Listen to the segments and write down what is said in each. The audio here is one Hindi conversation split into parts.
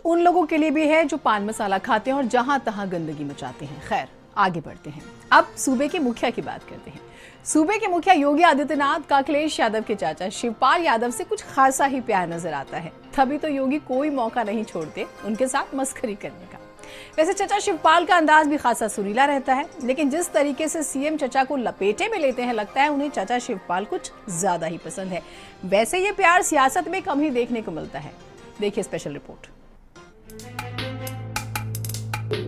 उन लोगों के लिए भी है जो पान मसाला खाते हैं और जहां तहां गंदगी मचाते हैं। खैर, आगे बढ़ते हैं। अब सूबे के मुखिया की बात करते हैं। सूबे के मुखिया योगी आदित्यनाथ का अखिलेश यादव के चाचा शिवपाल यादव से कुछ खासा ही प्यार नजर आता है। तभी तो योगी कोई मौका नहीं छोड़ते उनके साथ मस्खरी करने का। वैसे चाचा शिवपाल का अंदाज भी खासा सुरीला रहता है, लेकिन जिस तरीके से सीएम चाचा को लपेटे में लेते हैं, लगता है उन्हें चाचा शिवपाल कुछ ज्यादा ही पसंद है। वैसे ये प्यार सियासत में कम ही देखने को मिलता है। देखिए स्पेशल रिपोर्ट।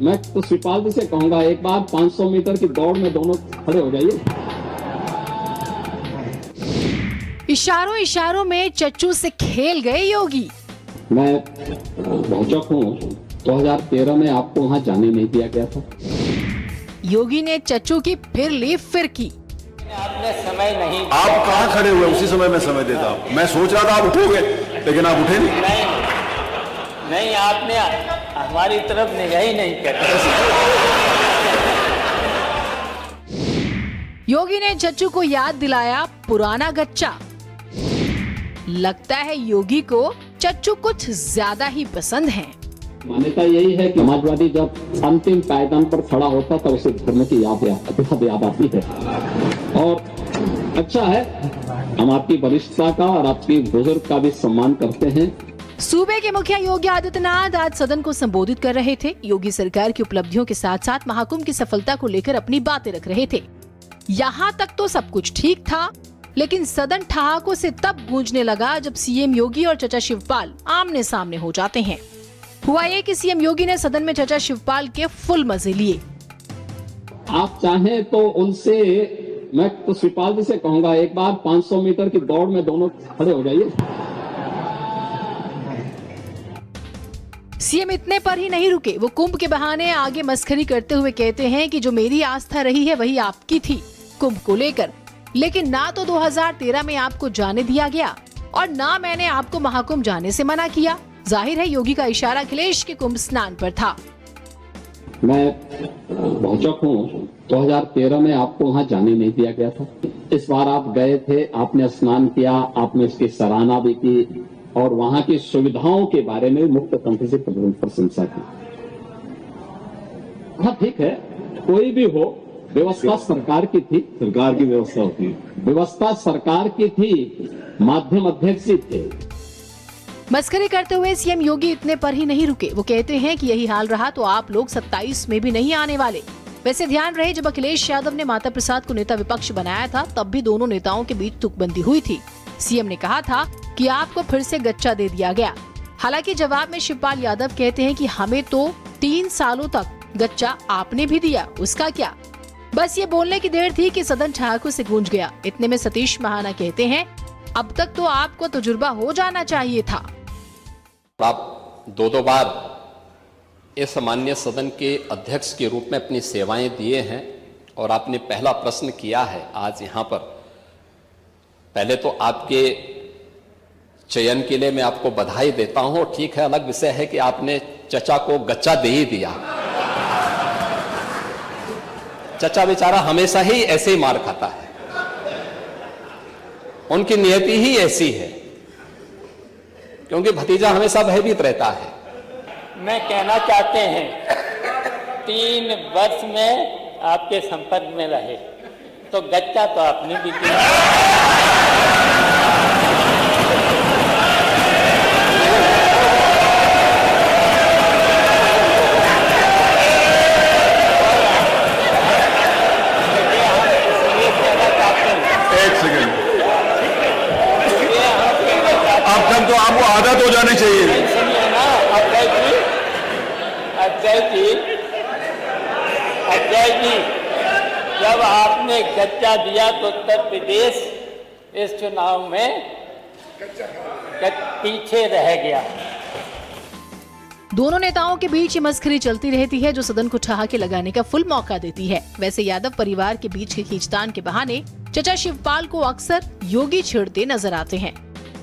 मैं तो शिवपाल जी से कहूंगा, एक बार 500 मीटर की दौड़ में दोनों खड़े हो जाइए। इशारों इशारों में चच्चू से खेल गए योगी। मैं भौचक हूँ, 2013 में आपको वहाँ जाने नहीं दिया गया था। योगी ने चच्चू की फिर ली फिरकी। आपने समय नहीं, आप कहाँ खड़े हुए? उसी समय में समय देता हूँ। मैं सोच रहा था आप उठोगे, लेकिन आप उठे नहीं। नहीं, आपने हमारी तरफ निगाह ही नहीं करी। योगी ने चच्चू को याद दिलाया पुराना गच्चा। लगता है योगी को चच्चू कुछ ज्यादा ही पसंद है। मान्यता यही है कि समाजवादी जब अंतिम पायदान पर खड़ा होता तब उसे धर्म की याद आती है। और अच्छा है, हम आपकी वरिष्ठता का और आपकी बुजुर्ग का भी सम्मान करते हैं। सूबे के मुखिया योगी आदित्यनाथ आज सदन को संबोधित कर रहे थे। योगी सरकार की उपलब्धियों के साथ साथ महाकुंभ की सफलता को लेकर अपनी बातें रख रहे थे। यहाँ तक तो सब कुछ ठीक था, लेकिन सदन ठहाकों से तब गूंजने लगा जब सीएम योगी और चाचा शिवपाल आमने सामने हो जाते हैं। हुआ ये कि सीएम योगी ने सदन में चाचा शिवपाल के फुल मजे लिए। आप चाहें तो उनसे, मैं तो शिवपाल जी से कहूंगा, एक बार 500 मीटर की दौड़ में दोनों खड़े हो जाइए। सीएम इतने पर ही नहीं रुके, वो कुंभ के बहाने आगे मस्खरी करते हुए कहते हैं कि जो मेरी आस्था रही है वही आपकी थी कुंभ को लेकर, लेकिन ना तो 2013 में आपको जाने दिया गया और ना मैंने आपको महाकुंभ जाने से मना किया। जाहिर है योगी का इशारा अखिलेश के कुंभ स्नान पर था। मैं भौचक हूँ, 2013 में आपको वहाँ जाने नहीं दिया गया था। इस बार आप गए थे, आपने स्नान किया, आपने उसकी सराहना भी की और वहाँ की सुविधाओं के बारे में मुक्त कंठ से प्रशंसा की। हाँ ठीक है, कोई भी हो, व्यवस्था सरकार की थी, सरकार की व्यवस्था होती है, व्यवस्था सरकार की थी, माध्यम अध्यक्ष ही थे। मस्करी करते हुए सीएम योगी इतने पर ही नहीं रुके, वो कहते हैं कि यही हाल रहा तो आप लोग 27 में भी नहीं आने वाले। वैसे ध्यान रहे, जब अखिलेश यादव ने माता प्रसाद को नेता विपक्ष बनाया था तब भी दोनों नेताओं के बीच तुकबंदी हुई थी। सीएम ने कहा था कि आपको फिर से गच्चा दे दिया गया। हालांकि जवाब में शिवपाल यादव कहते हैं कि हमें तो 3 सालों तक गच्चा आपने भी दिया, उसका क्या। बस ये बोलने की देर थी कि सदन ठहाकों से गूंज गया। इतने में सतीश महाना कहते हैं, अब तक तो आपको तजुर्बा हो जाना चाहिए था। आप दो बार इस माननीय सदन के अध्यक्ष के रूप में अपनी सेवाएं दिए हैं और आपने पहला प्रश्न किया है आज यहाँ पर। पहले तो आपके चयन के लिए मैं आपको बधाई देता हूं। ठीक है, अलग विषय है कि आपने चचा को गच्चा दे ही दिया। चचा बेचारा हमेशा ही ऐसे ही मार खाता है, उनकी नियति ही ऐसी है, क्योंकि भतीजा हमेशा भयभीत रहता है। मैं कहना चाहते हैं, 3 वर्ष में आपके संपर्क में रहे तो गच्चा तो आपने भी दिया। तो आपको आदत हो जानी चाहिए। सुनिए ना अजय जी, जब आपने गच्चा दिया तो उत्तर प्रदेश इस चुनाव में पीछे रह गया। दोनों नेताओं के बीच ये मस्खरी चलती रहती है, जो सदन को ठहाके लगाने का फुल मौका देती है। वैसे यादव परिवार के बीच के खींचतान के बहाने चाचा शिवपाल को अक्सर योगी छेड़ते नजर आते हैं।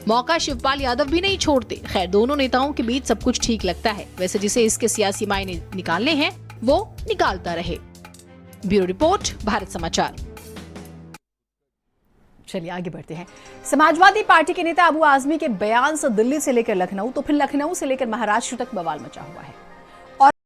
मौका शिवपाल यादव भी नहीं छोड़ते। खैर, दोनों नेताओं के बीच सब कुछ ठीक लगता है। वैसे जिसे इसके सियासी मायने निकालने हैं वो निकालता रहे। ब्यूरो रिपोर्ट, भारत समाचार। चलिए आगे बढ़ते हैं। समाजवादी पार्टी के नेता अबू आजमी के बयान से दिल्ली से लेकर लखनऊ तो फिर लखनऊ से लेकर महाराष्ट्र तक बवाल मचा हुआ है।